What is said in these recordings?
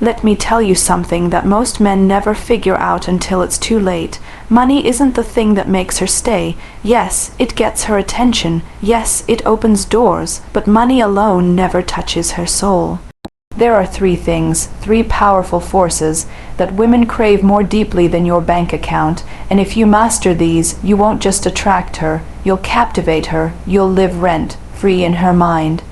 Let me tell you something that most men never figure out until it's too late. Money isn't the thing that makes her stay. Yes, it gets her attention. Yes, it opens doors. But money alone never touches her soul. There are three things, three powerful forces, that women crave more deeply than your bank account, and if you master these, you won't just attract her, you'll captivate her, you'll live rent-free in her mind.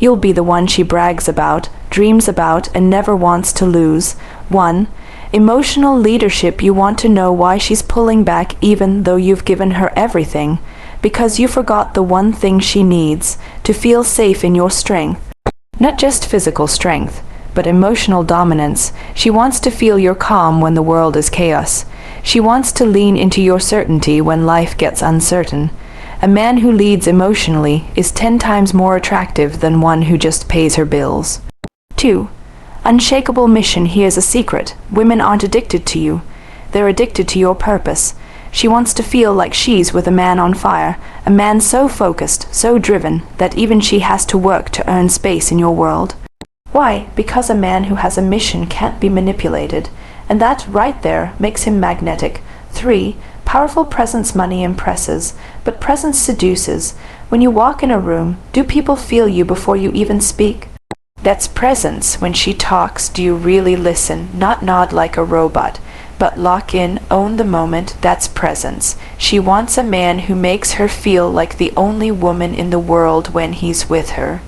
You'll be the one she brags about, dreams about, and never wants to lose. 1. Emotional leadership. You want to know why she's pulling back even though you've given her everything. Because you forgot the one thing she needs, to feel safe in your strength. Not just physical strength, but emotional dominance. She wants to feel your calm when the world is chaos. She wants to lean into your certainty when life gets uncertain. A man who leads emotionally is 10 times more attractive than one who just pays her bills. 2. Unshakable mission. Here's a secret. Women aren't addicted to you. They're addicted to your purpose. She wants to feel like she's with a man on fire, a man so focused, so driven, that even she has to work to earn space in your world. Why? Because a man who has a mission can't be manipulated, and that right there makes him magnetic. 3. Powerful presence. Money impresses, but presence seduces. When you walk in a room, do people feel you before you even speak? That's presence. When she talks, do you really listen, not nod like a robot, but lock in, own the moment? That's presence. She wants a man who makes her feel like the only woman in the world when he's with her.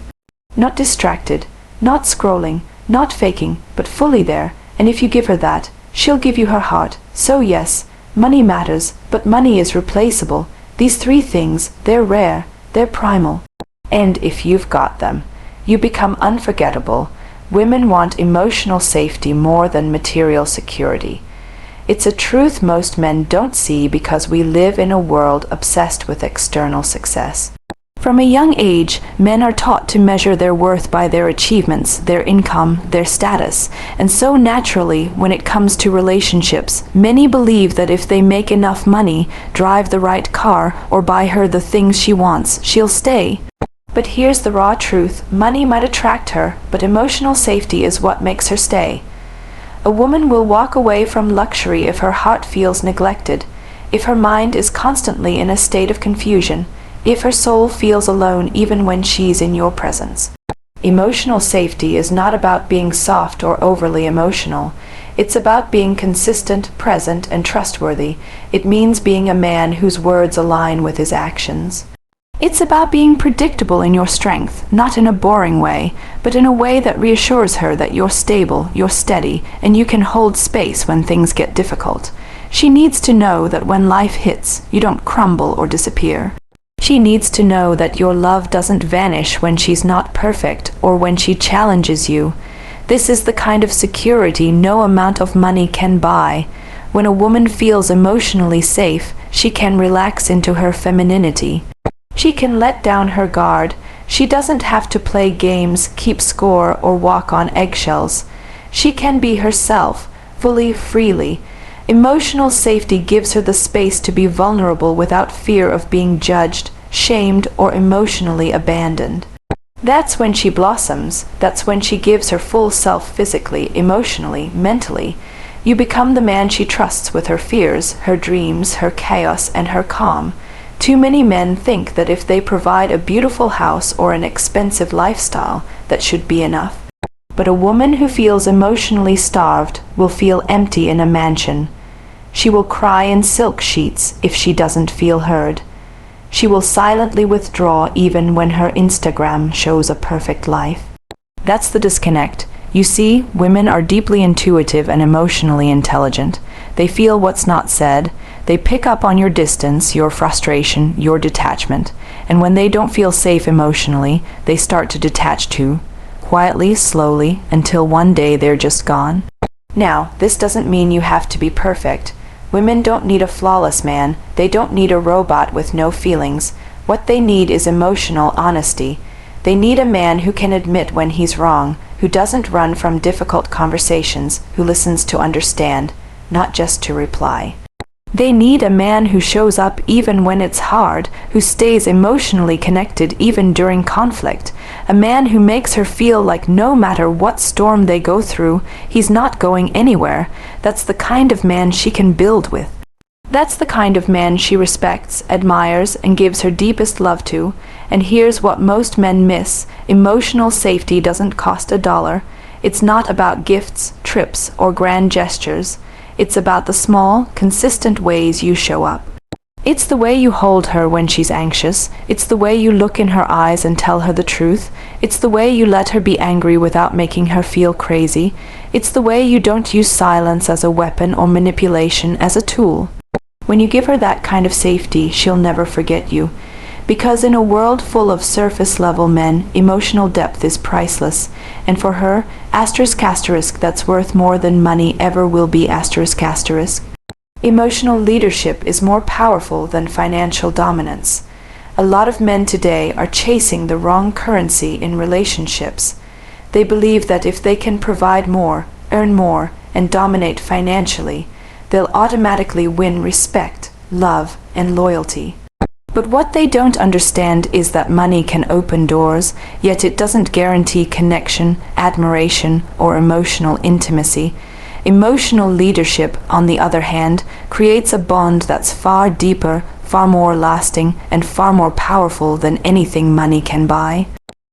Not distracted, not scrolling, not faking, but fully there, and if you give her that, she'll give you her heart. So yes, money matters, but money is replaceable. These three things, they're rare, they're primal. And if you've got them, you become unforgettable. Women want emotional safety more than material security. It's a truth most men don't see because we live in a world obsessed with external success. From a young age, men are taught to measure their worth by their achievements, their income, their status, and so naturally, when it comes to relationships, many believe that if they make enough money, drive the right car, or buy her the things she wants, she'll stay. But here's the raw truth. Money might attract her, but emotional safety is what makes her stay. A woman will walk away from luxury if her heart feels neglected, if her mind is constantly in a state of confusion, if her soul feels alone even when she's in your presence. Emotional safety is not about being soft or overly emotional. It's about being consistent, present, and trustworthy. It means being a man whose words align with his actions. It's about being predictable in your strength, not in a boring way, but in a way that reassures her that you're stable, you're steady, and you can hold space when things get difficult. She needs to know that when life hits, you don't crumble or disappear. She needs to know that your love doesn't vanish when she's not perfect or when she challenges you. This is the kind of security no amount of money can buy. When a woman feels emotionally safe, she can relax into her femininity. She can let down her guard. She doesn't have to play games, keep score, or walk on eggshells. She can be herself, fully, freely. Emotional safety gives her the space to be vulnerable without fear of being judged, shamed, or emotionally abandoned. That's when she blossoms. That's when she gives her full self physically, emotionally, mentally. You become the man she trusts with her fears, her dreams, her chaos, and her calm. Too many men think that if they provide a beautiful house or an expensive lifestyle, that should be enough. But a woman who feels emotionally starved will feel empty in a mansion. She will cry in silk sheets if she doesn't feel heard. She will silently withdraw even when her Instagram shows a perfect life. That's the disconnect. You see, women are deeply intuitive and emotionally intelligent. They feel what's not said. They pick up on your distance, your frustration, your detachment. And when they don't feel safe emotionally, they start to detach too, quietly, slowly, until one day they're just gone. Now, this doesn't mean you have to be perfect. Women don't need a flawless man. They don't need a robot with no feelings. What they need is emotional honesty. They need a man who can admit when he's wrong, who doesn't run from difficult conversations, who listens to understand, not just to reply. They need a man who shows up even when it's hard, who stays emotionally connected even during conflict, a man who makes her feel like no matter what storm they go through, he's not going anywhere. That's the kind of man she can build with. That's the kind of man she respects, admires, and gives her deepest love to. And here's what most men miss: emotional safety doesn't cost $1. It's not about gifts, trips, or grand gestures. It's about the small, consistent ways you show up. It's the way you hold her when she's anxious. It's the way you look in her eyes and tell her the truth. It's the way you let her be angry without making her feel crazy. It's the way you don't use silence as a weapon or manipulation as a tool. When you give her that kind of safety, she'll never forget you. Because in a world full of surface-level men, emotional depth is priceless. And for her, ***, that's worth more than money ever will be ***. Emotional leadership is more powerful than financial dominance. A lot of men today are chasing the wrong currency in relationships. They believe that if they can provide more, earn more, and dominate financially, they'll automatically win respect, love, and loyalty. But what they don't understand is that money can open doors, yet it doesn't guarantee connection, admiration, or emotional intimacy. Emotional leadership, on the other hand, creates a bond that's far deeper, far more lasting, and far more powerful than anything money can buy.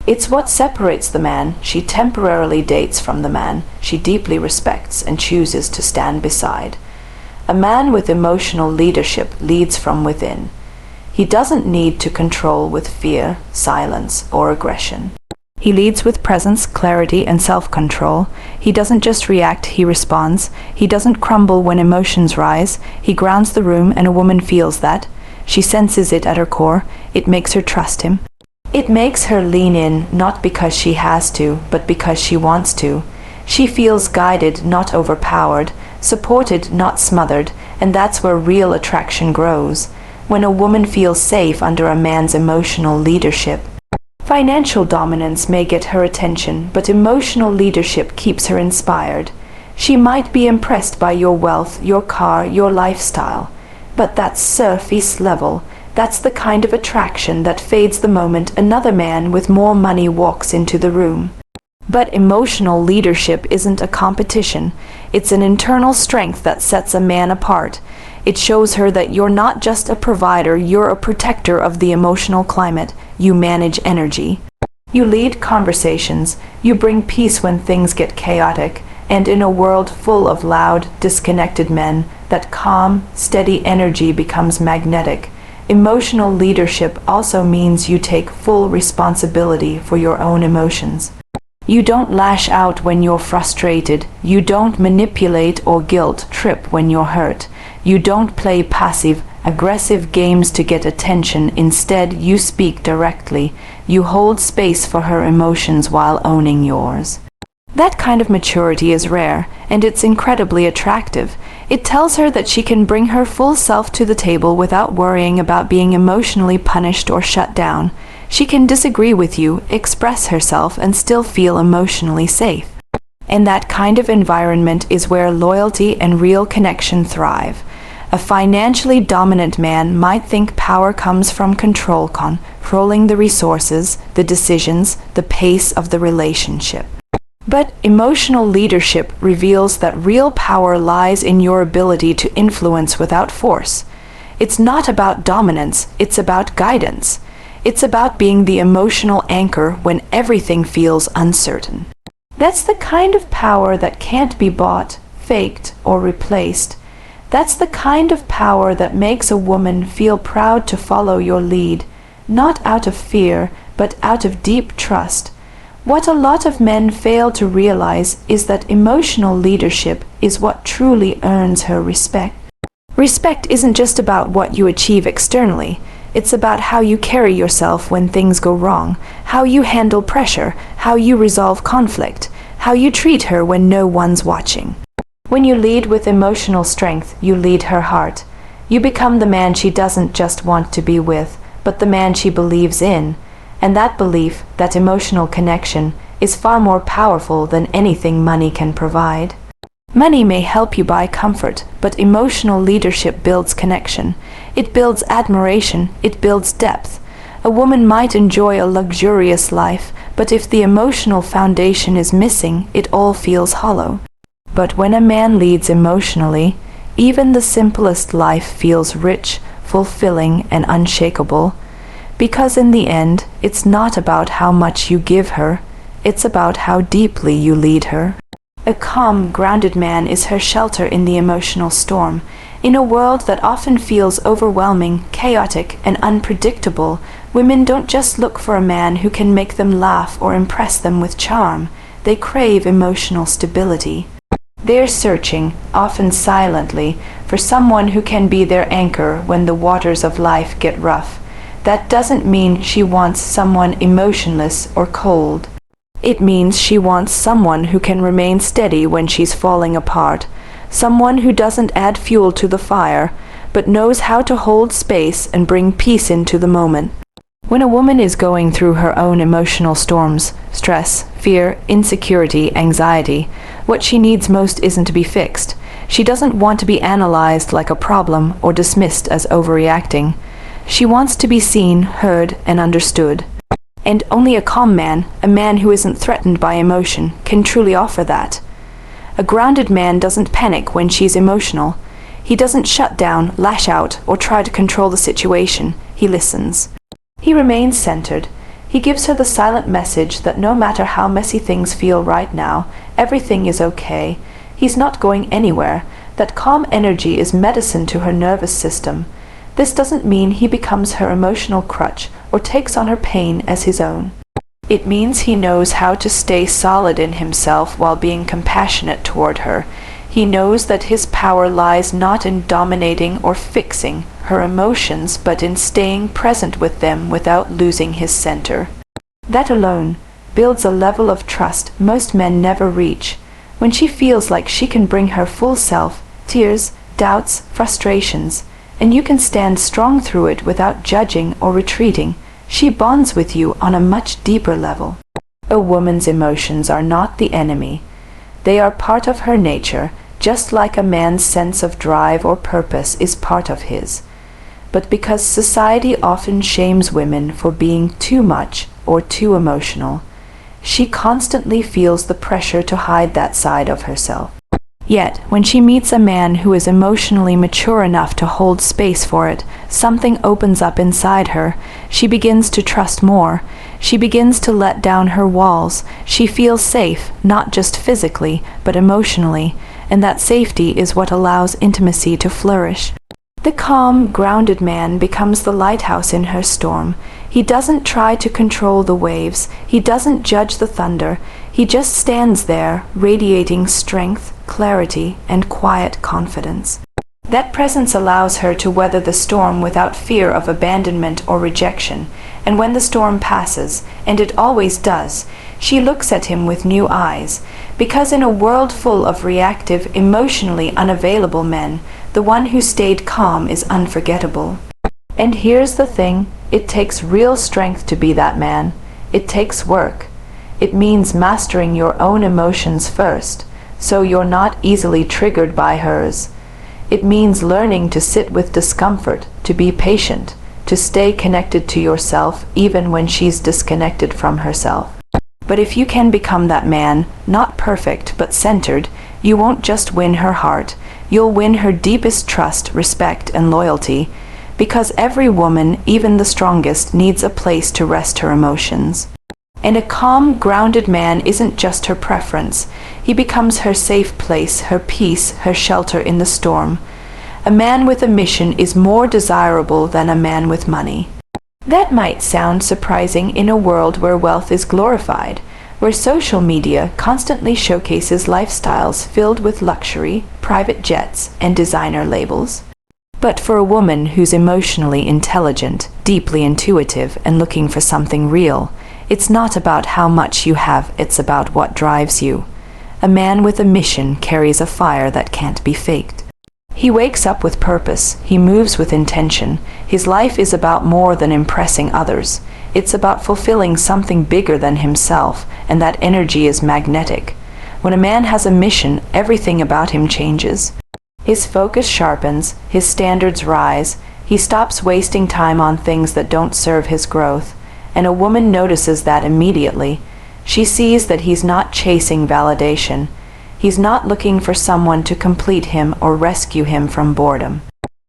It's what separates the man she temporarily dates from the man she deeply respects and chooses to stand beside. A man with emotional leadership leads from within. He doesn't need to control with fear, silence, or aggression. He leads with presence, clarity, and self-control. He doesn't just react, he responds. He doesn't crumble when emotions rise. He grounds the room, and a woman feels that. She senses it at her core. It makes her trust him. It makes her lean in, not because she has to, but because she wants to. She feels guided, not overpowered, supported, not smothered, and that's where real attraction grows. When a woman feels safe under a man's emotional leadership. Financial dominance may get her attention, but emotional leadership keeps her inspired. She might be impressed by your wealth, your car, your lifestyle, but that's surface level. That's the kind of attraction that fades the moment another man with more money walks into the room. But emotional leadership isn't a competition. It's an internal strength that sets a man apart. It shows her that you're not just a provider, you're a protector of the emotional climate. You manage energy. You lead conversations. You bring peace when things get chaotic. And in a world full of loud, disconnected men, that calm, steady energy becomes magnetic. Emotional leadership also means you take full responsibility for your own emotions. You don't lash out when you're frustrated. You don't manipulate or guilt trip when you're hurt. You don't play passive, aggressive games to get attention. Instead, you speak directly. You hold space for her emotions while owning yours. That kind of maturity is rare, and it's incredibly attractive. It tells her that she can bring her full self to the table without worrying about being emotionally punished or shut down. She can disagree with you, express herself, and still feel emotionally safe. And that kind of environment is where loyalty and real connection thrive. A financially dominant man might think power comes from controlling the resources, the decisions, the pace of the relationship. But emotional leadership reveals that real power lies in your ability to influence without force. It's not about dominance, it's about guidance. It's about being the emotional anchor when everything feels uncertain. That's the kind of power that can't be bought, faked, or replaced. That's the kind of power that makes a woman feel proud to follow your lead, not out of fear, but out of deep trust. What a lot of men fail to realize is that emotional leadership is what truly earns her respect. Respect isn't just about what you achieve externally. It's about how you carry yourself when things go wrong, how you handle pressure, how you resolve conflict, how you treat her when no one's watching. When you lead with emotional strength, you lead her heart. You become the man she doesn't just want to be with, but the man she believes in. And that belief, that emotional connection, is far more powerful than anything money can provide. Money may help you buy comfort, but emotional leadership builds connection. It builds admiration. It builds depth. A woman might enjoy a luxurious life, but if the emotional foundation is missing, it all feels hollow. But when a man leads emotionally, even the simplest life feels rich, fulfilling, and unshakable. Because in the end, it's not about how much you give her, it's about how deeply you lead her. A calm, grounded man is her shelter in the emotional storm. In a world that often feels overwhelming, chaotic, and unpredictable, women don't just look for a man who can make them laugh or impress them with charm. They crave emotional stability. They're searching, often silently, for someone who can be their anchor when the waters of life get rough. That doesn't mean she wants someone emotionless or cold. It means she wants someone who can remain steady when she's falling apart, someone who doesn't add fuel to the fire, but knows how to hold space and bring peace into the moment. When a woman is going through her own emotional storms, stress, fear, insecurity, anxiety, what she needs most isn't to be fixed. She doesn't want to be analyzed like a problem or dismissed as overreacting. She wants to be seen, heard, and understood. And only a calm man, a man who isn't threatened by emotion, can truly offer that. A grounded man doesn't panic when she's emotional. He doesn't shut down, lash out, or try to control the situation. He listens. He remains centered. He gives her the silent message that no matter how messy things feel right now, everything is okay. He's not going anywhere. That calm energy is medicine to her nervous system. This doesn't mean he becomes her emotional crutch or takes on her pain as his own. It means he knows how to stay solid in himself while being compassionate toward her. He knows that his power lies not in dominating or fixing her emotions, but in staying present with them without losing his center. That alone builds a level of trust most men never reach. When she feels like she can bring her full self, tears, doubts, frustrations, and you can stand strong through it without judging or retreating, she bonds with you on a much deeper level. A woman's emotions are not the enemy. They are part of her nature, just like a man's sense of drive or purpose is part of his. But because society often shames women for being too much or too emotional, she constantly feels the pressure to hide that side of herself. Yet, when she meets a man who is emotionally mature enough to hold space for it, something opens up inside her. She begins to trust more. She begins to let down her walls. She feels safe, not just physically, but emotionally, and that safety is what allows intimacy to flourish. The calm, grounded man becomes the lighthouse in her storm. He doesn't try to control the waves. He doesn't judge the thunder. He just stands there, radiating strength, clarity, and quiet confidence. That presence allows her to weather the storm without fear of abandonment or rejection, and when the storm passes, and it always does, she looks at him with new eyes, because in a world full of reactive, emotionally unavailable men, the one who stayed calm is unforgettable. And here's the thing, it takes real strength to be that man. It takes work. It means mastering your own emotions first, so you're not easily triggered by hers. It means learning to sit with discomfort, to be patient, to stay connected to yourself even when she's disconnected from herself. But if you can become that man, not perfect but centered, you won't just win her heart, you'll win her deepest trust, respect, and loyalty, because every woman, even the strongest, needs a place to rest her emotions. And a calm, grounded man isn't just her preference. He becomes her safe place, her peace, her shelter in the storm. A man with a mission is more desirable than a man with money. That might sound surprising in a world where wealth is glorified, where social media constantly showcases lifestyles filled with luxury, private jets, and designer labels. But for a woman who's emotionally intelligent, deeply intuitive, and looking for something real, it's not about how much you have, it's about what drives you. A man with a mission carries a fire that can't be faked. He wakes up with purpose, he moves with intention. His life is about more than impressing others. It's about fulfilling something bigger than himself, and that energy is magnetic. When a man has a mission, everything about him changes. His focus sharpens, his standards rise, he stops wasting time on things that don't serve his growth, and a woman notices that immediately. She sees that he's not chasing validation. He's not looking for someone to complete him or rescue him from boredom.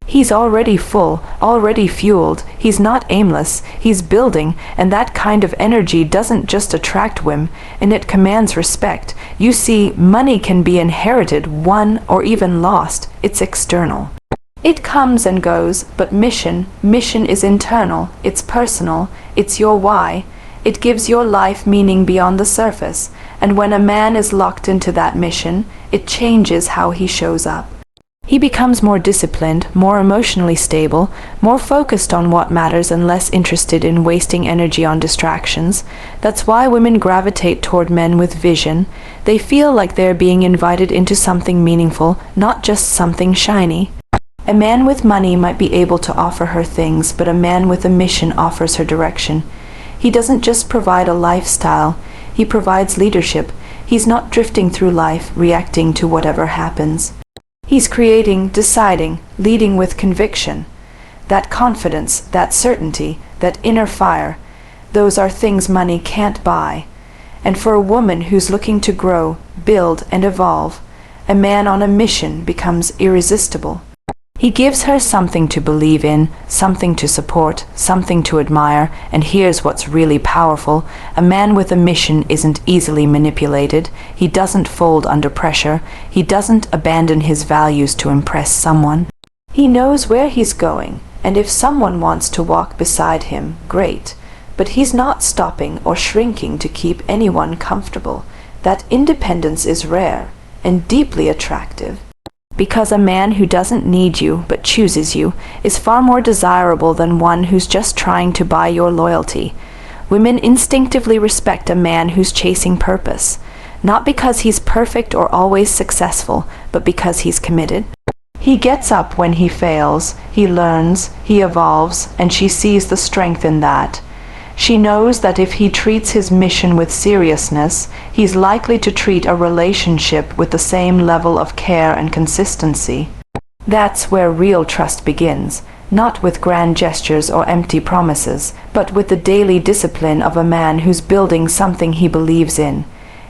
He's already full, already fueled. He's not aimless. He's building, and that kind of energy doesn't just attract women, and it commands respect. You see, money can be inherited, won, or even lost. It's external. It comes and goes, but mission is internal. It's personal. It's your why. It gives your life meaning beyond the surface, and when a man is locked into that mission, it changes how he shows up. He becomes more disciplined, more emotionally stable, more focused on what matters and less interested in wasting energy on distractions. That's why women gravitate toward men with vision. They feel like they're being invited into something meaningful, not just something shiny. A man with money might be able to offer her things, but a man with a mission offers her direction. He doesn't just provide a lifestyle, he provides leadership. He's not drifting through life, reacting to whatever happens. He's creating, deciding, leading with conviction. That confidence, that certainty, that inner fire, those are things money can't buy. And for a woman who's looking to grow, build, and evolve, a man on a mission becomes irresistible. He gives her something to believe in, something to support, something to admire, and here's what's really powerful. A man with a mission isn't easily manipulated. He doesn't fold under pressure. He doesn't abandon his values to impress someone. He knows where he's going, and if someone wants to walk beside him, great. But he's not stopping or shrinking to keep anyone comfortable. That independence is rare and deeply attractive. Because a man who doesn't need you but chooses you is far more desirable than one who's just trying to buy your loyalty. Women instinctively respect a man who's chasing purpose, not because he's perfect or always successful, but because he's committed. He gets up when he fails, he learns, he evolves, and she sees the strength in that. She knows that if he treats his mission with seriousness, he's likely to treat a relationship with the same level of care and consistency. That's where real trust begins, not with grand gestures or empty promises, but with the daily discipline of a man who's building something he believes in.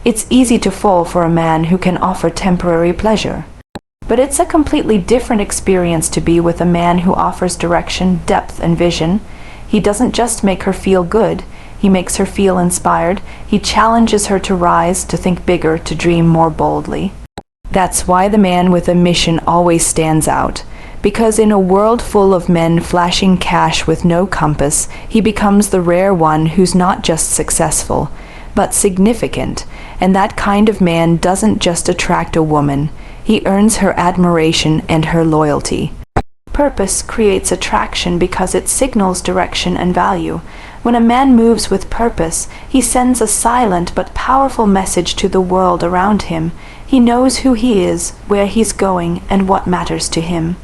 It's easy to fall for a man who can offer temporary pleasure. But it's a completely different experience to be with a man who offers direction, depth, and vision. He doesn't just make her feel good, he makes her feel inspired. He challenges her to rise, to think bigger, to dream more boldly. That's why the man with a mission always stands out. Because in a world full of men flashing cash with no compass, he becomes the rare one who's not just successful, but significant. And that kind of man doesn't just attract a woman, he earns her admiration and her loyalty. Purpose creates attraction because it signals direction and value. When a man moves with purpose, he sends a silent but powerful message to the world around him. He knows who he is, where he's going, and what matters to him.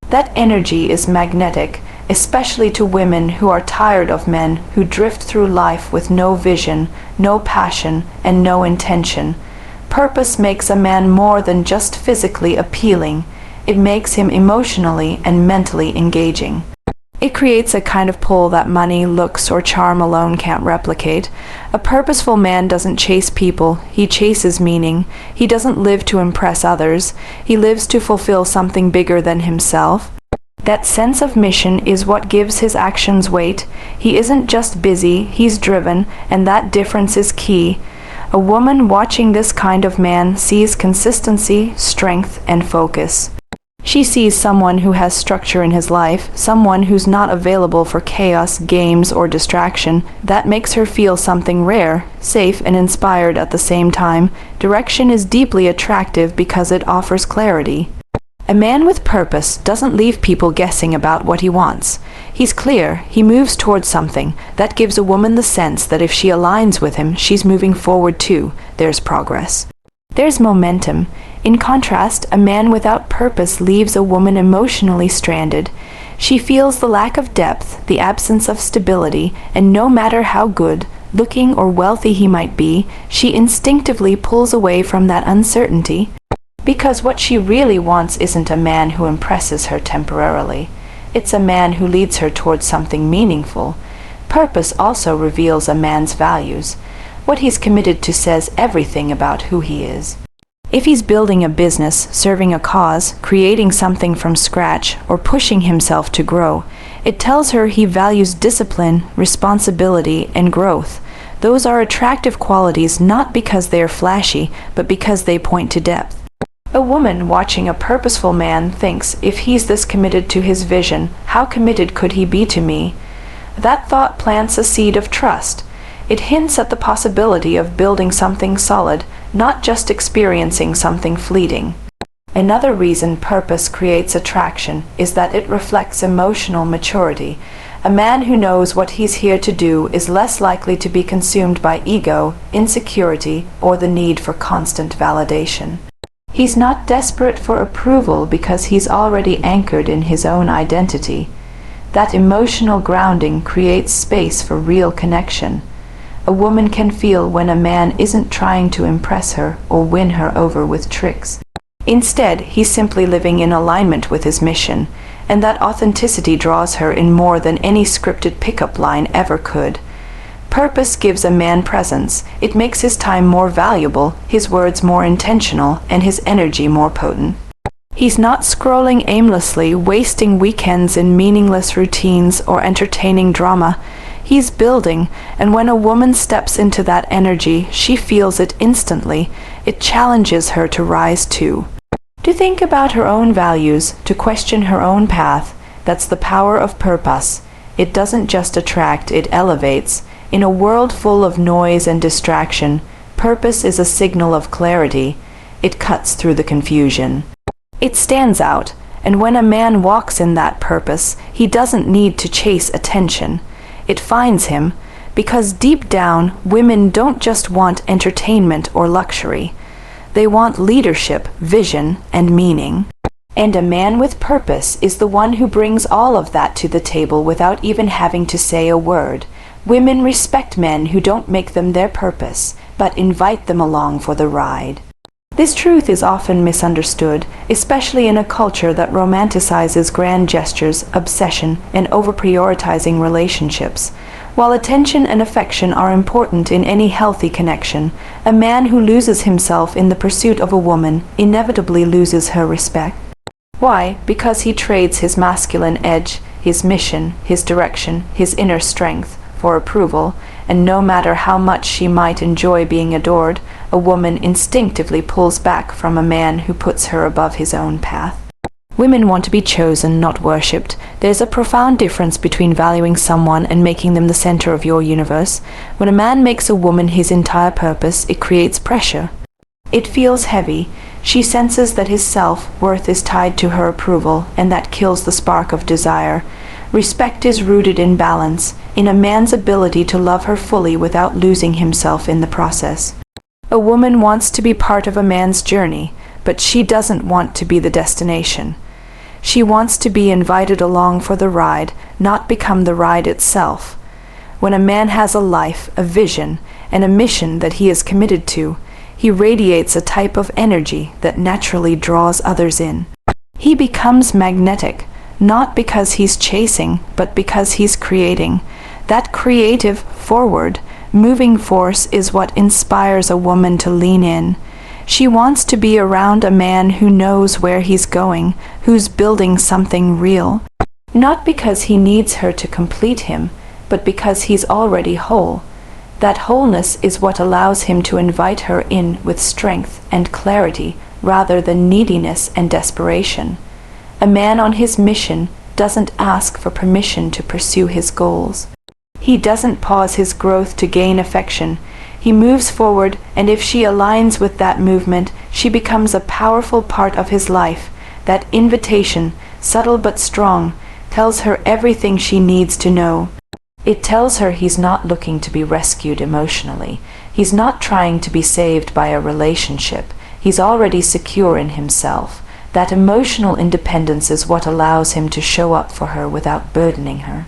That energy is magnetic, especially to women who are tired of men who drift through life with no vision, no passion, and no intention. Purpose makes a man more than just physically appealing. It makes him emotionally and mentally engaging. It creates a kind of pull that money, looks, or charm alone can't replicate. A purposeful man doesn't chase people, he chases meaning. He doesn't live to impress others, he lives to fulfill something bigger than himself. That sense of mission is what gives his actions weight. He isn't just busy, he's driven, and that difference is key. A woman watching this kind of man sees consistency, strength, and focus. She sees someone who has structure in his life, someone who's not available for chaos, games, or distraction. That makes her feel something rare, safe, and inspired at the same time. Direction is deeply attractive because it offers clarity. A man with purpose doesn't leave people guessing about what he wants. He's clear, he moves towards something. That gives a woman the sense that if she aligns with him, she's moving forward too. There's progress. There's momentum. In contrast, a man without purpose leaves a woman emotionally stranded. She feels the lack of depth, the absence of stability, and no matter how good, looking or wealthy he might be, she instinctively pulls away from that uncertainty, because what she really wants isn't a man who impresses her temporarily. It's a man who leads her towards something meaningful. Purpose also reveals a man's values. What he's committed to says everything about who he is. If he's building a business, serving a cause, creating something from scratch, or pushing himself to grow, it tells her he values discipline, responsibility, and growth. Those are attractive qualities not because they are flashy, but because they point to depth. A woman watching a purposeful man thinks, if he's this committed to his vision, how committed could he be to me? That thought plants a seed of trust. It hints at the possibility of building something solid, not just experiencing something fleeting. Another reason purpose creates attraction is that it reflects emotional maturity. A man who knows what he's here to do is less likely to be consumed by ego, insecurity, or the need for constant validation. He's not desperate for approval because he's already anchored in his own identity. That emotional grounding creates space for real connection. A woman can feel when a man isn't trying to impress her or win her over with tricks. Instead, he's simply living in alignment with his mission, and that authenticity draws her in more than any scripted pickup line ever could. Purpose gives a man presence. It makes his time more valuable, his words more intentional, and his energy more potent. He's not scrolling aimlessly, wasting weekends in meaningless routines or entertaining drama. He's building, and when a woman steps into that energy, she feels it instantly. It challenges her to rise too. To think about her own values, to question her own path. That's the power of purpose. It doesn't just attract, it elevates. In a world full of noise and distraction, purpose is a signal of clarity. It cuts through the confusion. It stands out, and when a man walks in that purpose, he doesn't need to chase attention. It finds him, because deep down, women don't just want entertainment or luxury. They want leadership, vision, and meaning. And a man with purpose is the one who brings all of that to the table without even having to say a word. Women respect men who don't make them their purpose, but invite them along for the ride. This truth is often misunderstood, especially in a culture that romanticizes grand gestures, obsession, and over-prioritizing relationships. While attention and affection are important in any healthy connection, a man who loses himself in the pursuit of a woman inevitably loses her respect. Why? Because he trades his masculine edge, his mission, his direction, his inner strength, for approval, and no matter how much she might enjoy being adored, a woman instinctively pulls back from a man who puts her above his own path. Women want to be chosen, not worshipped. There's a profound difference between valuing someone and making them the center of your universe. When a man makes a woman his entire purpose, it creates pressure. It feels heavy. She senses that his self-worth is tied to her approval, and that kills the spark of desire. Respect is rooted in balance, in a man's ability to love her fully without losing himself in the process. A woman wants to be part of a man's journey, but she doesn't want to be the destination. She wants to be invited along for the ride, not become the ride itself. When a man has a life, a vision, and a mission that he is committed to, he radiates a type of energy that naturally draws others in. He becomes magnetic, not because he's chasing, but because he's creating. That creative, forward, moving force is what inspires a woman to lean in. She wants to be around a man who knows where he's going, who's building something real. Not because he needs her to complete him, but because he's already whole. That wholeness is what allows him to invite her in with strength and clarity rather than neediness and desperation. A man on his mission doesn't ask for permission to pursue his goals. He doesn't pause his growth to gain affection. He moves forward, and if she aligns with that movement, she becomes a powerful part of his life. That invitation, subtle but strong, tells her everything she needs to know. It tells her he's not looking to be rescued emotionally. He's not trying to be saved by a relationship. He's already secure in himself. That emotional independence is what allows him to show up for her without burdening her.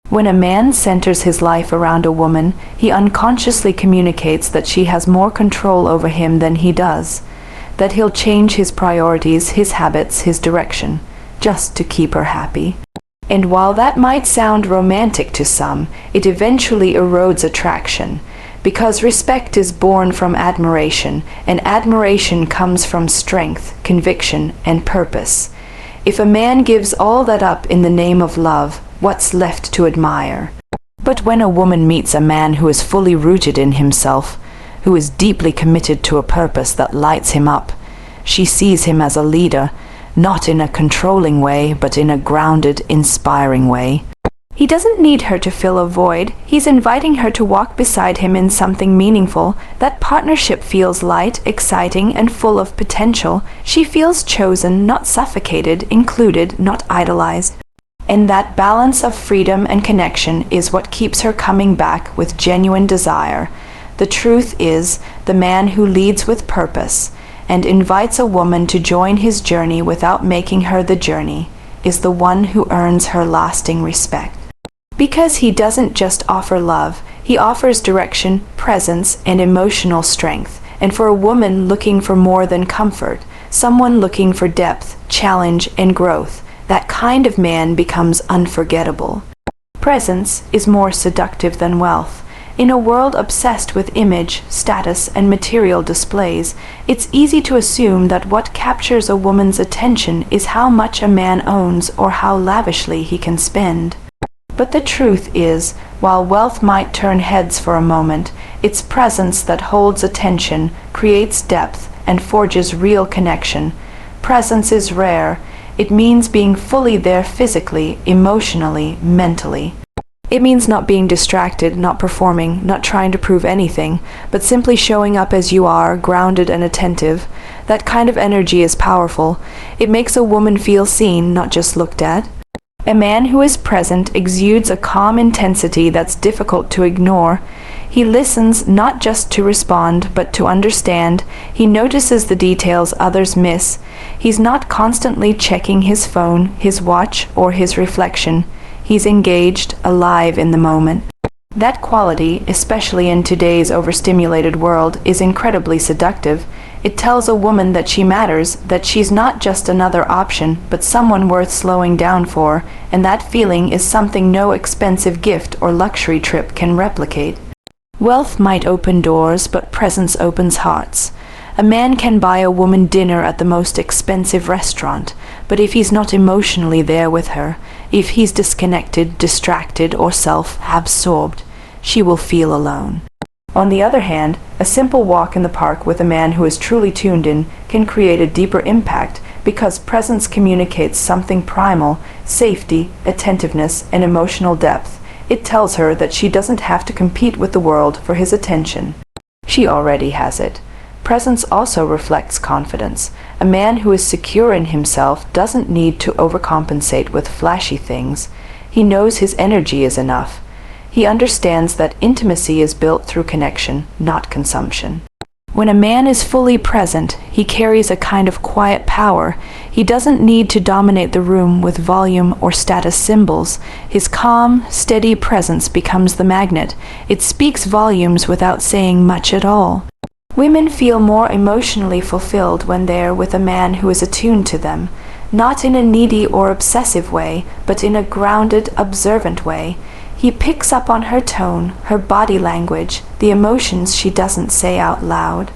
When a man centers his life around a woman, he unconsciously communicates that she has more control over him than he does, that he'll change his priorities, his habits, his direction, just to keep her happy. And while that might sound romantic to some, it eventually erodes attraction, because respect is born from admiration, and admiration comes from strength, conviction, and purpose. If a man gives all that up in the name of love, what's left to admire? But when a woman meets a man who is fully rooted in himself, who is deeply committed to a purpose that lights him up, she sees him as a leader, not in a controlling way, but in a grounded, inspiring way. He doesn't need her to fill a void. He's inviting her to walk beside him in something meaningful. That partnership feels light, exciting, and full of potential. She feels chosen, not suffocated, included, not idolized. And that balance of freedom and connection is what keeps her coming back with genuine desire. The truth is, the man who leads with purpose and invites a woman to join his journey without making her the journey is the one who earns her lasting respect. Because he doesn't just offer love, he offers direction, presence, and emotional strength. And for a woman looking for more than comfort, someone looking for depth, challenge, and growth, that kind of man becomes unforgettable. Presence is more seductive than wealth. In a world obsessed with image, status, and material displays, it's easy to assume that what captures a woman's attention is how much a man owns or how lavishly he can spend. But the truth is, while wealth might turn heads for a moment, it's presence that holds attention, creates depth, and forges real connection. Presence is rare. It means being fully there physically, emotionally, mentally. It means not being distracted, not performing, not trying to prove anything, but simply showing up as you are, grounded and attentive. That kind of energy is powerful. It makes a woman feel seen, not just looked at. A man who is present exudes a calm intensity that's difficult to ignore. He listens not just to respond, but to understand. He notices the details others miss. He's not constantly checking his phone, his watch, or his reflection. He's engaged, alive in the moment. That quality, especially in today's overstimulated world, is incredibly seductive. It tells a woman that she matters, that she's not just another option, but someone worth slowing down for, and that feeling is something no expensive gift or luxury trip can replicate. Wealth might open doors, but presence opens hearts. A man can buy a woman dinner at the most expensive restaurant, but if he's not emotionally there with her, if he's disconnected, distracted, or self-absorbed, she will feel alone. On the other hand, a simple walk in the park with a man who is truly tuned in can create a deeper impact because presence communicates something primal, safety, attentiveness, and emotional depth. It tells her that she doesn't have to compete with the world for his attention. She already has it. Presence also reflects confidence. A man who is secure in himself doesn't need to overcompensate with flashy things. He knows his energy is enough. He understands that intimacy is built through connection, not consumption. When a man is fully present, he carries a kind of quiet power. He doesn't need to dominate the room with volume or status symbols. His calm, steady presence becomes the magnet. It speaks volumes without saying much at all. Women feel more emotionally fulfilled when they're with a man who is attuned to them, not in a needy or obsessive way, but in a grounded, observant way. He picks up on her tone, her body language, the emotions she doesn't say out loud.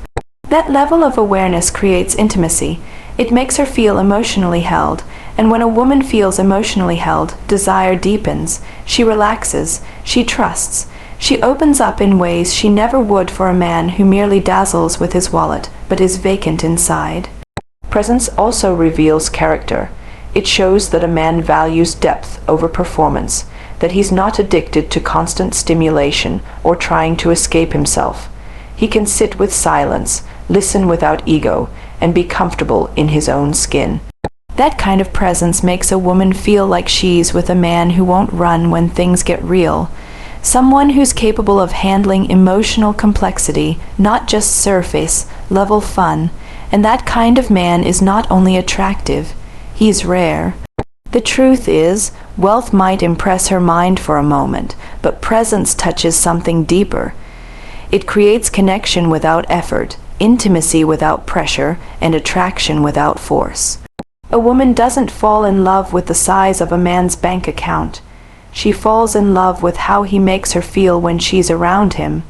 That level of awareness creates intimacy. It makes her feel emotionally held, and when a woman feels emotionally held, desire deepens. She relaxes, she trusts. She opens up in ways she never would for a man who merely dazzles with his wallet, but is vacant inside. Presence also reveals character. It shows that a man values depth over performance, that he's not addicted to constant stimulation or trying to escape himself. He can sit with silence, listen without ego, and be comfortable in his own skin. That kind of presence makes a woman feel like she's with a man who won't run when things get real. Someone who's capable of handling emotional complexity, not just surface, level fun. And that kind of man is not only attractive, he's rare. The truth is, wealth might impress her mind for a moment, but presence touches something deeper. It creates connection without effort, intimacy without pressure, and attraction without force. A woman doesn't fall in love with the size of a man's bank account. She falls in love with how he makes her feel when she's around him.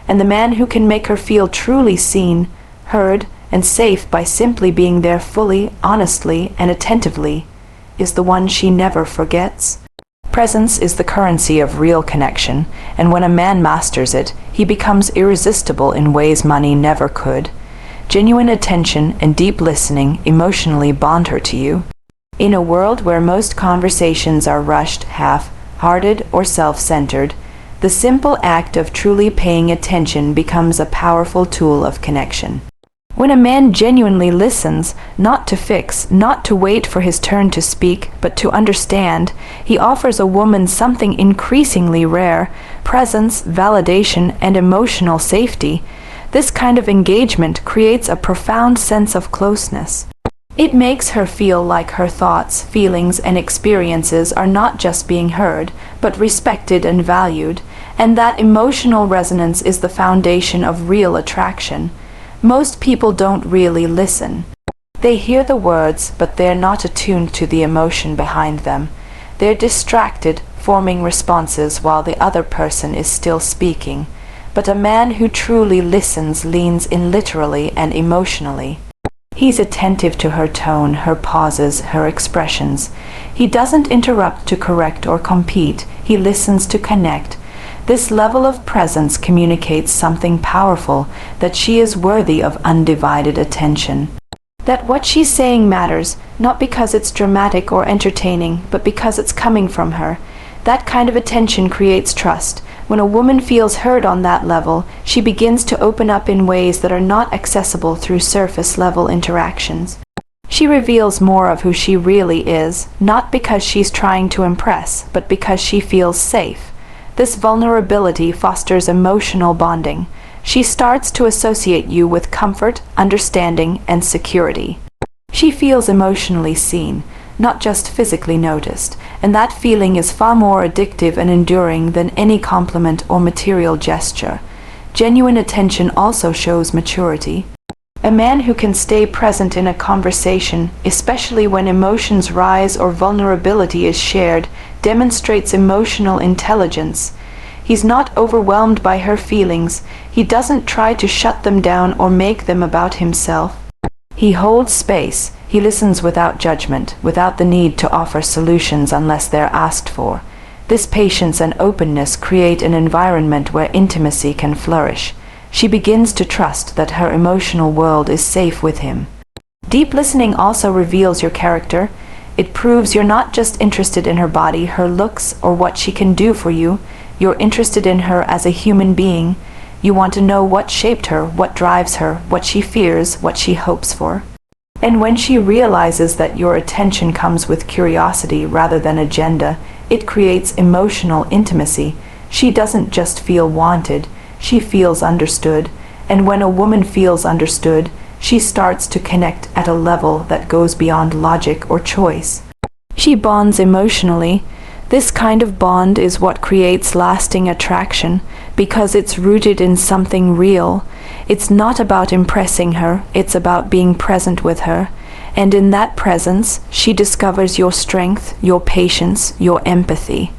And the man who can make her feel truly seen, heard, and safe by simply being there fully, honestly, and attentively, is the one she never forgets. Presence is the currency of real connection, and when a man masters it, he becomes irresistible in ways money never could. Genuine attention and deep listening emotionally bond her to you. In a world where most conversations are rushed, half-hearted, or self-centered, the simple act of truly paying attention becomes a powerful tool of connection. When a man genuinely listens, not to fix, not to wait for his turn to speak, but to understand, he offers a woman something increasingly rare: presence, validation, and emotional safety. This kind of engagement creates a profound sense of closeness. It makes her feel like her thoughts, feelings, and experiences are not just being heard, but respected and valued, and that emotional resonance is the foundation of real attraction. Most people don't really listen. They hear the words, but they're not attuned to the emotion behind them. They're distracted, forming responses while the other person is still speaking. But a man who truly listens leans in literally and emotionally. He's attentive to her tone, her pauses, her expressions. He doesn't interrupt to correct or compete. He listens to connect. This level of presence communicates something powerful, that she is worthy of undivided attention. That what she's saying matters, not because it's dramatic or entertaining, but because it's coming from her. That kind of attention creates trust. When a woman feels heard on that level, she begins to open up in ways that are not accessible through surface-level interactions. She reveals more of who she really is, not because she's trying to impress, but because she feels safe. This vulnerability fosters emotional bonding. She starts to associate you with comfort, understanding, and security. She feels emotionally seen, not just physically noticed, and that feeling is far more addictive and enduring than any compliment or material gesture. Genuine attention also shows maturity. A man who can stay present in a conversation, especially when emotions rise or vulnerability is shared, demonstrates emotional intelligence. He's not overwhelmed by her feelings. He doesn't try to shut them down or make them about himself. He holds space. He listens without judgment, without the need to offer solutions unless they're asked for. This patience and openness create an environment where intimacy can flourish. She begins to trust that her emotional world is safe with him. Deep listening also reveals your character. It proves you're not just interested in her body, her looks, or what she can do for you. You're interested in her as a human being. You want to know what shaped her, what drives her, what she fears, what she hopes for. And when she realizes that your attention comes with curiosity rather than agenda, it creates emotional intimacy. She doesn't just feel wanted, she feels understood. And when a woman feels understood, she starts to connect at a level that goes beyond logic or choice. She bonds emotionally. This kind of bond is what creates lasting attraction, because it's rooted in something real. It's not about impressing her, it's about being present with her. And in that presence, she discovers your strength, your patience, your empathy.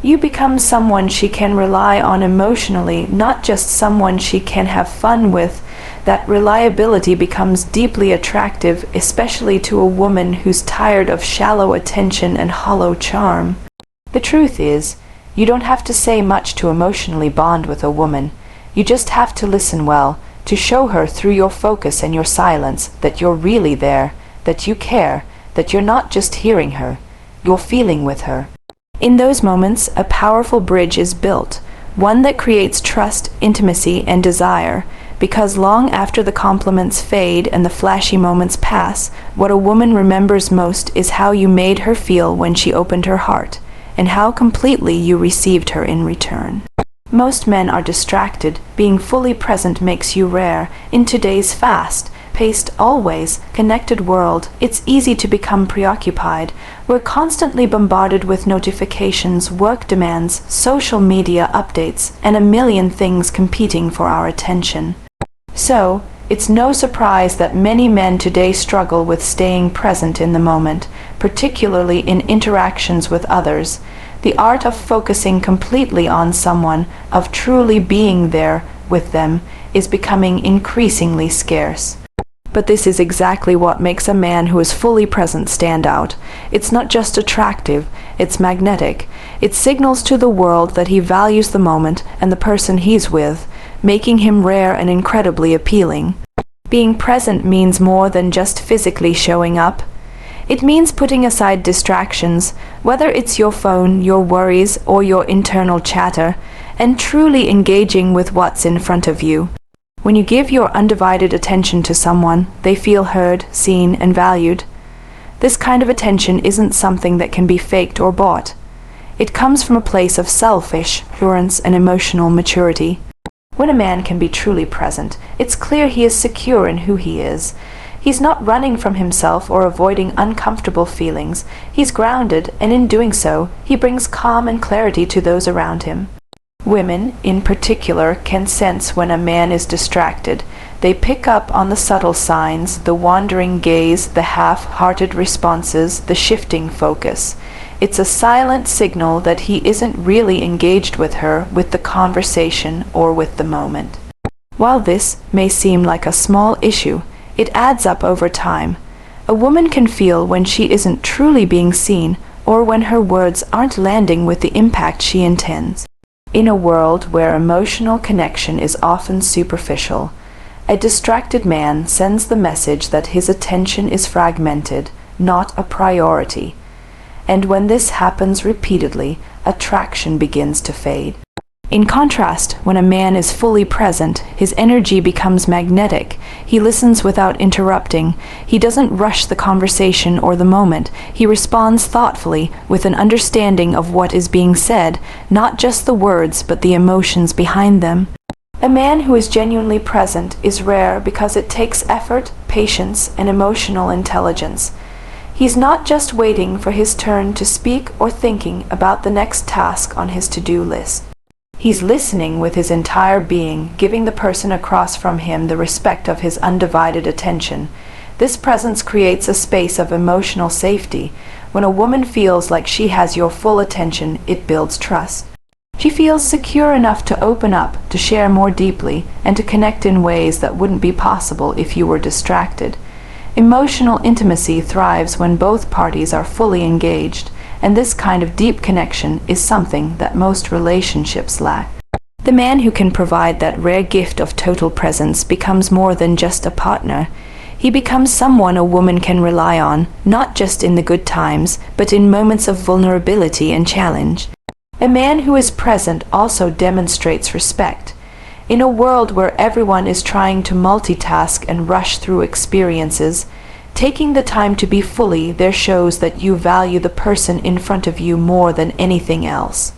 You become someone she can rely on emotionally, not just someone she can have fun with. That reliability becomes deeply attractive, especially to a woman who's tired of shallow attention and hollow charm. The truth is, you don't have to say much to emotionally bond with a woman. You just have to listen well, to show her through your focus and your silence that you're really there, that you care, that you're not just hearing her, you're feeling with her. In those moments, a powerful bridge is built, one that creates trust, intimacy, and desire, because long after the compliments fade and the flashy moments pass, what a woman remembers most is how you made her feel when she opened her heart, and how completely you received her in return. Most men are distracted. Being fully present makes you rare. In today's fast fast-paced, always connected world, it's easy to become preoccupied. We're constantly bombarded with notifications, work demands, social media updates, and a million things competing for our attention. So, it's no surprise that many men today struggle with staying present in the moment, particularly in interactions with others. The art of focusing completely on someone, of truly being there with them, is becoming increasingly scarce. But this is exactly what makes a man who is fully present stand out. It's not just attractive, it's magnetic. It signals to the world that he values the moment and the person he's with, making him rare and incredibly appealing. Being present means more than just physically showing up. It means putting aside distractions, whether it's your phone, your worries, or your internal chatter, and truly engaging with what's in front of you. When you give your undivided attention to someone, they feel heard, seen, and valued. This kind of attention isn't something that can be faked or bought. It comes from a place of selfish assurance and emotional maturity. When a man can be truly present, it's clear he is secure in who he is. He's not running from himself or avoiding uncomfortable feelings. He's grounded, and in doing so, he brings calm and clarity to those around him. Women, in particular, can sense when a man is distracted. They pick up on the subtle signs, the wandering gaze, the half-hearted responses, the shifting focus. It's a silent signal that he isn't really engaged with her, with the conversation, or with the moment. While this may seem like a small issue, it adds up over time. A woman can feel when she isn't truly being seen, or when her words aren't landing with the impact she intends. In a world where emotional connection is often superficial, a distracted man sends the message that his attention is fragmented, not a priority. And when this happens repeatedly, attraction begins to fade. In contrast, when a man is fully present, his energy becomes magnetic. He listens without interrupting. He doesn't rush the conversation or the moment. He responds thoughtfully, with an understanding of what is being said, not just the words, but the emotions behind them. A man who is genuinely present is rare because it takes effort, patience, and emotional intelligence. He's not just waiting for his turn to speak or thinking about the next task on his to-do list. He's listening with his entire being, giving the person across from him the respect of his undivided attention. This presence creates a space of emotional safety. When a woman feels like she has your full attention, it builds trust. She feels secure enough to open up, to share more deeply, and to connect in ways that wouldn't be possible if you were distracted. Emotional intimacy thrives when both parties are fully engaged, and this kind of deep connection is something that most relationships lack. The man who can provide that rare gift of total presence becomes more than just a partner. He becomes someone a woman can rely on, not just in the good times, but in moments of vulnerability and challenge. A man who is present also demonstrates respect. In a world where everyone is trying to multitask and rush through experiences, taking the time to be fully there shows that you value the person in front of you more than anything else.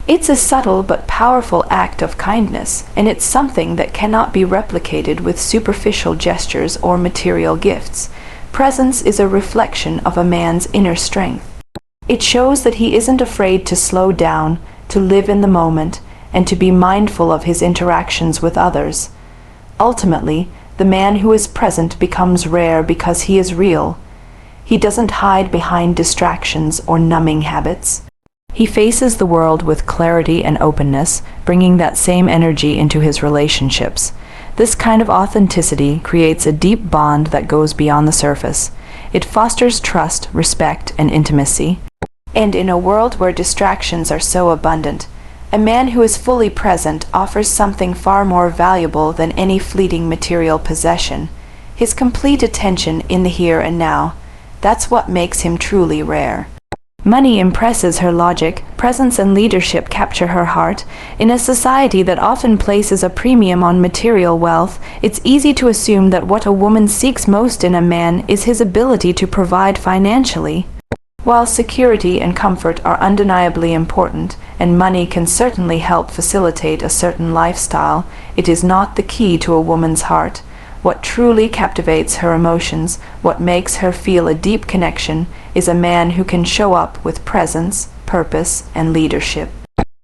It's a subtle but powerful act of kindness, and it's something that cannot be replicated with superficial gestures or material gifts. Presence is a reflection of a man's inner strength. It shows that he isn't afraid to slow down, to live in the moment, and to be mindful of his interactions with others. Ultimately, the man who is present becomes rare because he is real. He doesn't hide behind distractions or numbing habits. He faces the world with clarity and openness, bringing that same energy into his relationships. This kind of authenticity creates a deep bond that goes beyond the surface. It fosters trust, respect, and intimacy. And in a world where distractions are so abundant, a man who is fully present offers something far more valuable than any fleeting material possession: his complete attention in the here and now. That's what makes him truly rare. Money impresses her logic, presence and leadership capture her heart. In a society that often places a premium on material wealth, it's easy to assume that what a woman seeks most in a man is his ability to provide financially. While security and comfort are undeniably important, and money can certainly help facilitate a certain lifestyle, it is not the key to a woman's heart. What truly captivates her emotions, what makes her feel a deep connection, is a man who can show up with presence, purpose, and leadership.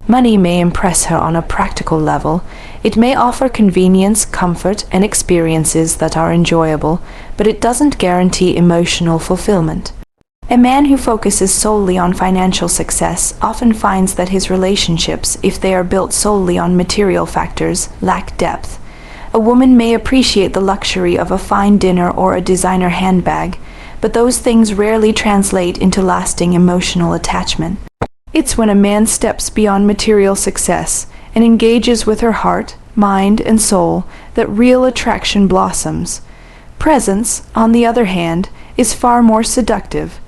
Money may impress her on a practical level. It may offer convenience, comfort, and experiences that are enjoyable, but it doesn't guarantee emotional fulfillment. A man who focuses solely on financial success often finds that his relationships, if they are built solely on material factors, lack depth. A woman may appreciate the luxury of a fine dinner or a designer handbag, but those things rarely translate into lasting emotional attachment. It's when a man steps beyond material success and engages with her heart, mind, and soul that real attraction blossoms. Presence, on the other hand, is far more seductive.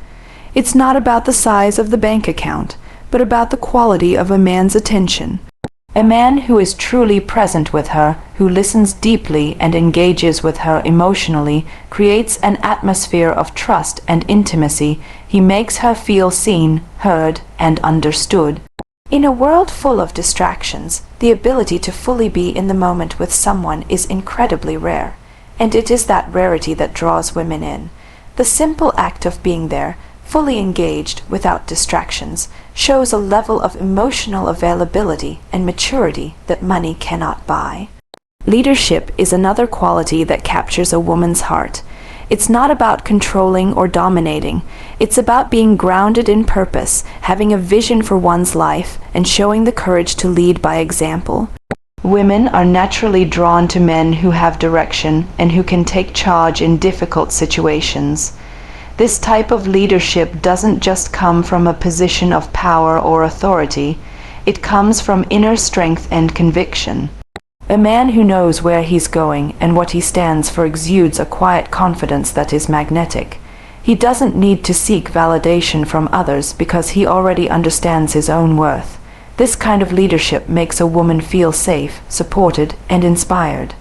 It's not about the size of the bank account, but about the quality of a man's attention. A man who is truly present with her, who listens deeply and engages with her emotionally, creates an atmosphere of trust and intimacy. He makes her feel seen, heard, and understood. In a world full of distractions, the ability to fully be in the moment with someone is incredibly rare, and it is that rarity that draws women in. The simple act of being there, fully engaged, without distractions, shows a level of emotional availability and maturity that money cannot buy. Leadership is another quality that captures a woman's heart. It's not about controlling or dominating. It's about being grounded in purpose, having a vision for one's life, and showing the courage to lead by example. Women are naturally drawn to men who have direction and who can take charge in difficult situations. This type of leadership doesn't just come from a position of power or authority. It comes from inner strength and conviction. A man who knows where he's going and what he stands for exudes a quiet confidence that is magnetic. He doesn't need to seek validation from others because he already understands his own worth. This kind of leadership makes a woman feel safe, supported, and inspired.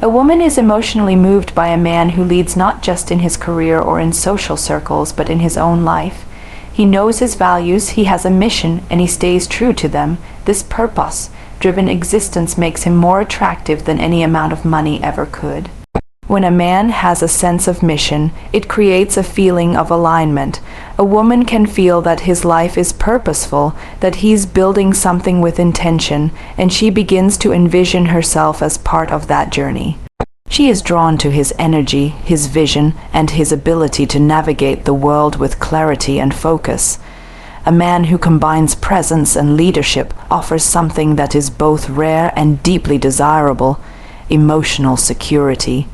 A woman is emotionally moved by a man who leads not just in his career or in social circles, but in his own life. He knows his values, he has a mission, and he stays true to them. This purpose-driven existence makes him more attractive than any amount of money ever could. When a man has a sense of mission, it creates a feeling of alignment. A woman can feel that his life is purposeful, that he's building something with intention, and she begins to envision herself as part of that journey. She is drawn to his energy, his vision, and his ability to navigate the world with clarity and focus. A man who combines presence and leadership offers something that is both rare and deeply desirable: emotional security.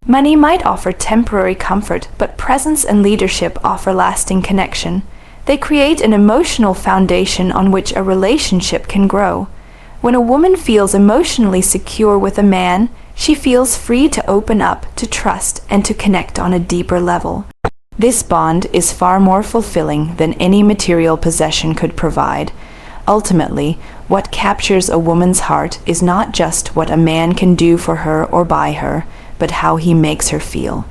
Money might offer temporary comfort, but presence and leadership offer lasting connection. They create an emotional foundation on which a relationship can grow. When a woman feels emotionally secure with a man, she feels free to open up, to trust, and to connect on a deeper level. This bond is far more fulfilling than any material possession could provide. Ultimately, what captures a woman's heart is not just what a man can do for her or by her, but how he makes her feel.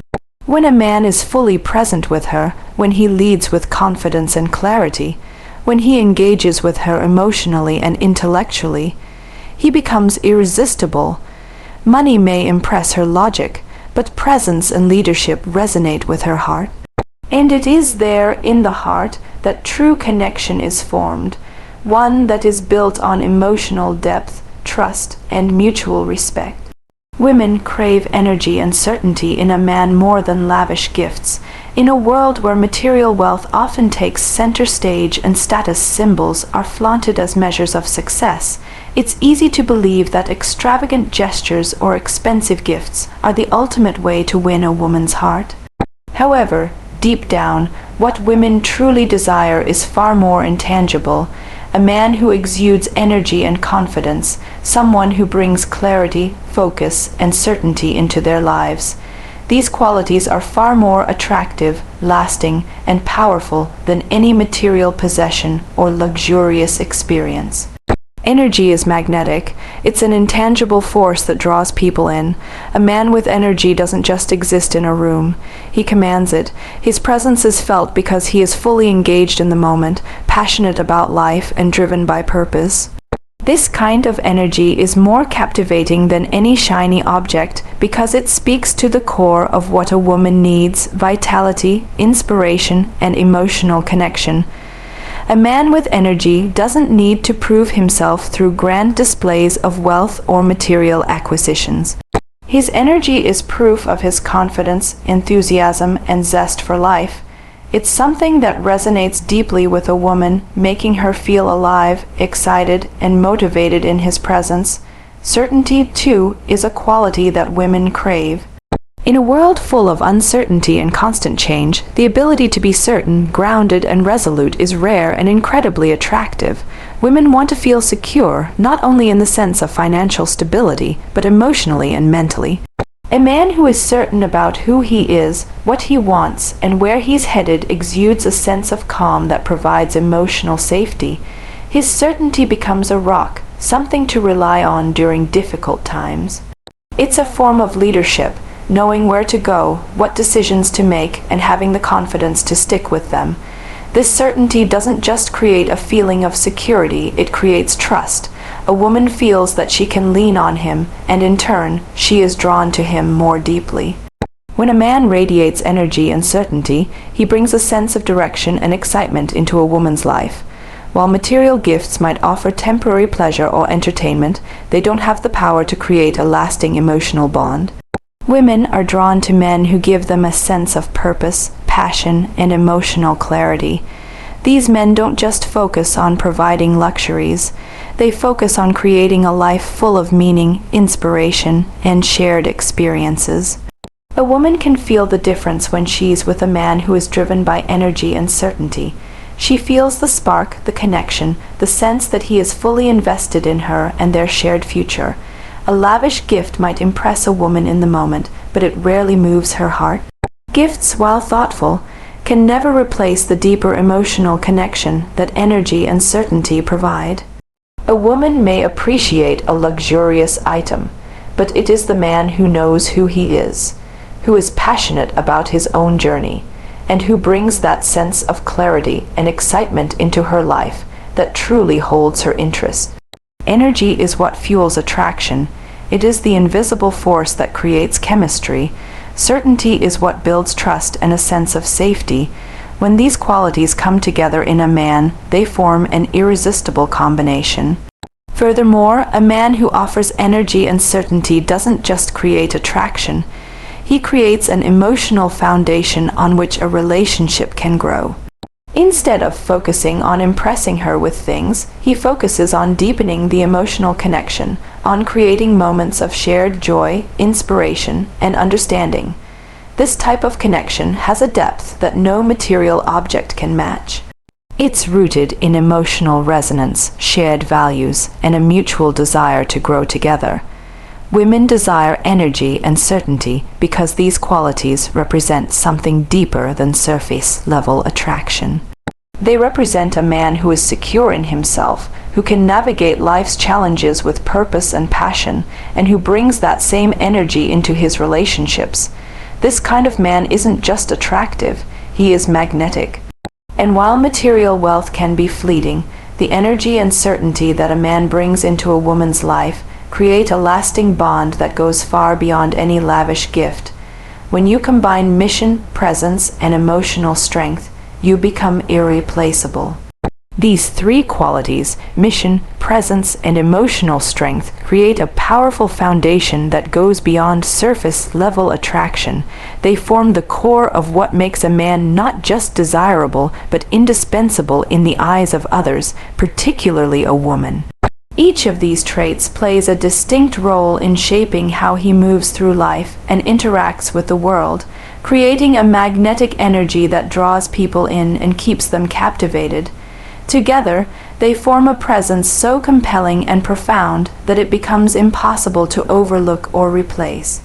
When a man is fully present with her, when he leads with confidence and clarity, when he engages with her emotionally and intellectually, he becomes irresistible. Money may impress her logic, but presence and leadership resonate with her heart. And it is there in the heart that true connection is formed, one that is built on emotional depth, trust, and mutual respect. Women crave energy and certainty in a man more than lavish gifts. In a world where material wealth often takes center stage and status symbols are flaunted as measures of success, it's easy to believe that extravagant gestures or expensive gifts are the ultimate way to win a woman's heart. However, deep down, what women truly desire is far more intangible. A man who exudes energy and confidence, someone who brings clarity, focus, and certainty into their lives. These qualities are far more attractive, lasting, and powerful than any material possession or luxurious experience. Energy is magnetic. It's an intangible force that draws people in. A man with energy doesn't just exist in a room. He commands it. His presence is felt because he is fully engaged in the moment, passionate about life, and driven by purpose. This kind of energy is more captivating than any shiny object because it speaks to the core of what a woman needs: vitality, inspiration, and emotional connection. A man with energy doesn't need to prove himself through grand displays of wealth or material acquisitions. His energy is proof of his confidence, enthusiasm, and zest for life. It's something that resonates deeply with a woman, making her feel alive, excited, and motivated in his presence. Certainty, too, is a quality that women crave. In a world full of uncertainty and constant change, the ability to be certain, grounded, and resolute is rare and incredibly attractive. Women want to feel secure, not only in the sense of financial stability, but emotionally and mentally. A man who is certain about who he is, what he wants, and where he's headed exudes a sense of calm that provides emotional safety. His certainty becomes a rock, something to rely on during difficult times. It's a form of leadership, knowing where to go, what decisions to make, and having the confidence to stick with them. This certainty doesn't just create a feeling of security, it creates trust. A woman feels that she can lean on him, and in turn, she is drawn to him more deeply. When a man radiates energy and certainty, he brings a sense of direction and excitement into a woman's life. While material gifts might offer temporary pleasure or entertainment, they don't have the power to create a lasting emotional bond. Women are drawn to men who give them a sense of purpose, passion, and emotional clarity. These men don't just focus on providing luxuries. They focus on creating a life full of meaning, inspiration, and shared experiences. A woman can feel the difference when she's with a man who is driven by energy and certainty. She feels the spark, the connection, the sense that he is fully invested in her and their shared future. A lavish gift might impress a woman in the moment, but it rarely moves her heart. Gifts, while thoughtful, can never replace the deeper emotional connection that energy and certainty provide. A woman may appreciate a luxurious item, but it is the man who knows who he is, who is passionate about his own journey, and who brings that sense of clarity and excitement into her life that truly holds her interest. Energy is what fuels attraction. It is the invisible force that creates chemistry. Certainty is what builds trust and a sense of safety. When these qualities come together in a man, they form an irresistible combination. Furthermore, a man who offers energy and certainty doesn't just create attraction. He creates an emotional foundation on which a relationship can grow. Instead of focusing on impressing her with things, he focuses on deepening the emotional connection, on creating moments of shared joy, inspiration, and understanding. This type of connection has a depth that no material object can match. It's rooted in emotional resonance, shared values, and a mutual desire to grow together. Women desire energy and certainty because these qualities represent something deeper than surface-level attraction. They represent a man who is secure in himself, who can navigate life's challenges with purpose and passion, and who brings that same energy into his relationships. This kind of man isn't just attractive, he is magnetic. And while material wealth can be fleeting, the energy and certainty that a man brings into a woman's life create a lasting bond that goes far beyond any lavish gift. When you combine mission, presence, and emotional strength, you become irreplaceable. These three qualities, mission, presence, and emotional strength, create a powerful foundation that goes beyond surface-level attraction. They form the core of what makes a man not just desirable, but indispensable in the eyes of others, particularly a woman. Each of these traits plays a distinct role in shaping how he moves through life and interacts with the world, creating a magnetic energy that draws people in and keeps them captivated. Together, they form a presence so compelling and profound that it becomes impossible to overlook or replace.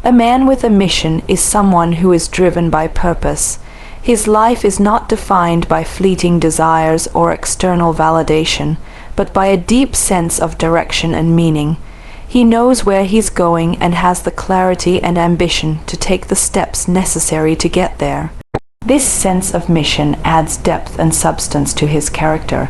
A man with a mission is someone who is driven by purpose. His life is not defined by fleeting desires or external validation, but by a deep sense of direction and meaning. He knows where he's going and has the clarity and ambition to take the steps necessary to get there. This sense of mission adds depth and substance to his character.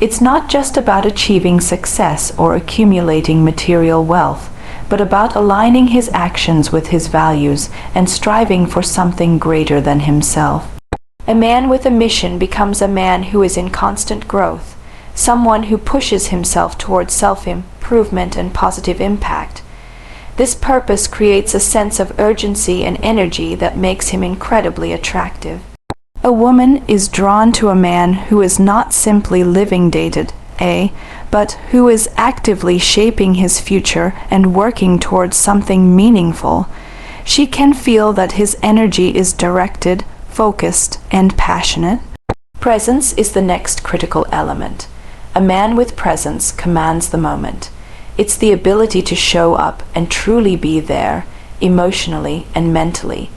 It's not just about achieving success or accumulating material wealth, but about aligning his actions with his values and striving for something greater than himself. A man with a mission becomes a man who is in constant growth, someone who pushes himself towards self-improvement and positive impact. This purpose creates a sense of urgency and energy that makes him incredibly attractive. A woman is drawn to a man who is not simply living day-to-day, but who is actively shaping his future and working towards something meaningful. She can feel that his energy is directed, focused, and passionate. Presence is the next critical element. A man with presence commands the moment. It's the ability to show up and truly be there, emotionally and mentally.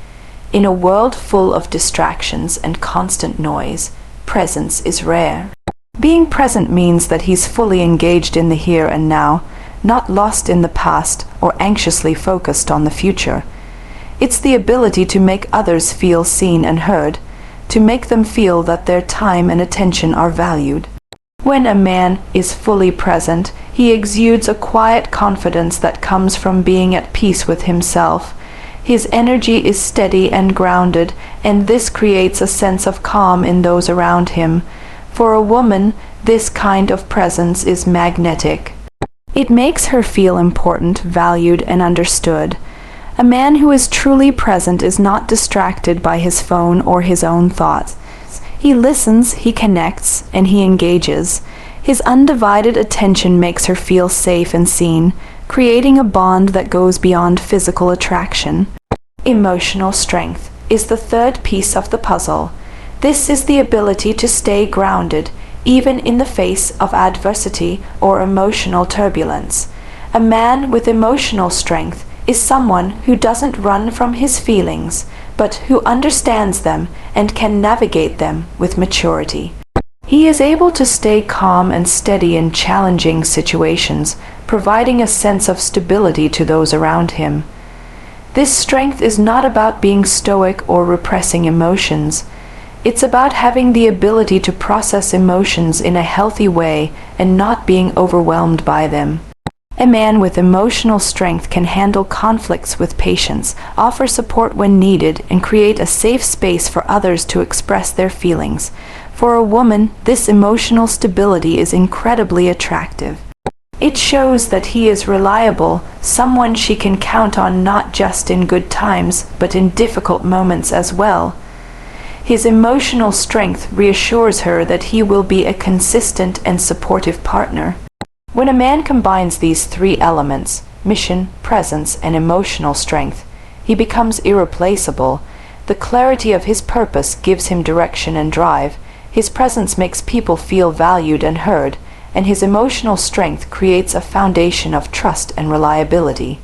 In a world full of distractions and constant noise, presence is rare. Being present means that he's fully engaged in the here and now, not lost in the past or anxiously focused on the future. It's the ability to make others feel seen and heard, to make them feel that their time and attention are valued. When a man is fully present, he exudes a quiet confidence that comes from being at peace with himself. His energy is steady and grounded, and this creates a sense of calm in those around him. For a woman, this kind of presence is magnetic. It makes her feel important, valued, and understood. A man who is truly present is not distracted by his phone or his own thoughts. He listens, he connects, and he engages. His undivided attention makes her feel safe and seen, creating a bond that goes beyond physical attraction. Emotional strength is the third piece of the puzzle. This is the ability to stay grounded, even in the face of adversity or emotional turbulence. A man with emotional strength is someone who doesn't run from his feelings, but who understands them and can navigate them with maturity. He is able to stay calm and steady in challenging situations, providing a sense of stability to those around him. This strength is not about being stoic or repressing emotions. It's about having the ability to process emotions in a healthy way and not being overwhelmed by them. A man with emotional strength can handle conflicts with patience, offer support when needed, and create a safe space for others to express their feelings. For a woman, this emotional stability is incredibly attractive. It shows that he is reliable, someone she can count on not just in good times, but in difficult moments as well. His emotional strength reassures her that he will be a consistent and supportive partner. When a man combines these three elements, mission, presence, and emotional strength, he becomes irreplaceable. The clarity of his purpose gives him direction and drive. His presence makes people feel valued and heard, and his emotional strength creates a foundation of trust and reliability.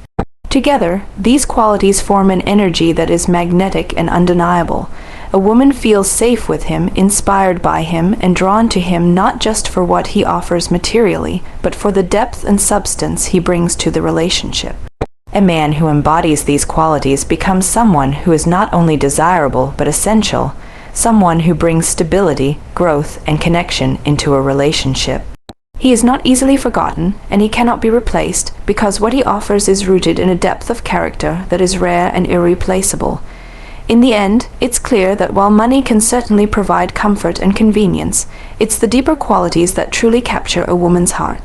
Together, these qualities form an energy that is magnetic and undeniable. A woman feels safe with him, inspired by him, and drawn to him not just for what he offers materially, but for the depth and substance he brings to the relationship. A man who embodies these qualities becomes someone who is not only desirable but essential, someone who brings stability, growth, and connection into a relationship. He is not easily forgotten, and he cannot be replaced, because what he offers is rooted in a depth of character that is rare and irreplaceable. In the end, it's clear that while money can certainly provide comfort and convenience, it's the deeper qualities that truly capture a woman's heart.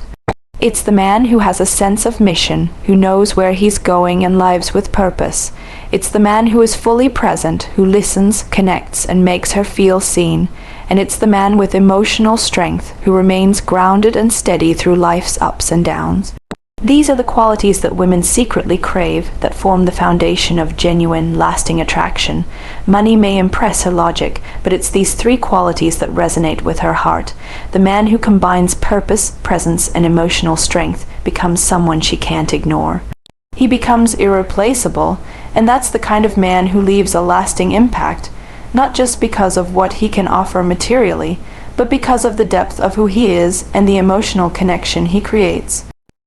It's the man who has a sense of mission, who knows where he's going and lives with purpose. It's the man who is fully present, who listens, connects, and makes her feel seen. And it's the man with emotional strength, who remains grounded and steady through life's ups and downs. These are the qualities that women secretly crave, that form the foundation of genuine, lasting attraction. Money may impress her logic, but it's these three qualities that resonate with her heart. The man who combines purpose, presence, and emotional strength becomes someone she can't ignore. He becomes irreplaceable, and that's the kind of man who leaves a lasting impact, not just because of what he can offer materially, but because of the depth of who he is and the emotional connection he creates.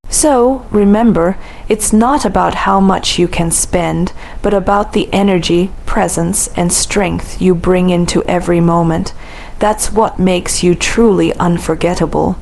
So, remember, it's not about how much you can spend, but about the energy, presence, and strength you bring into every moment. That's what makes you truly unforgettable.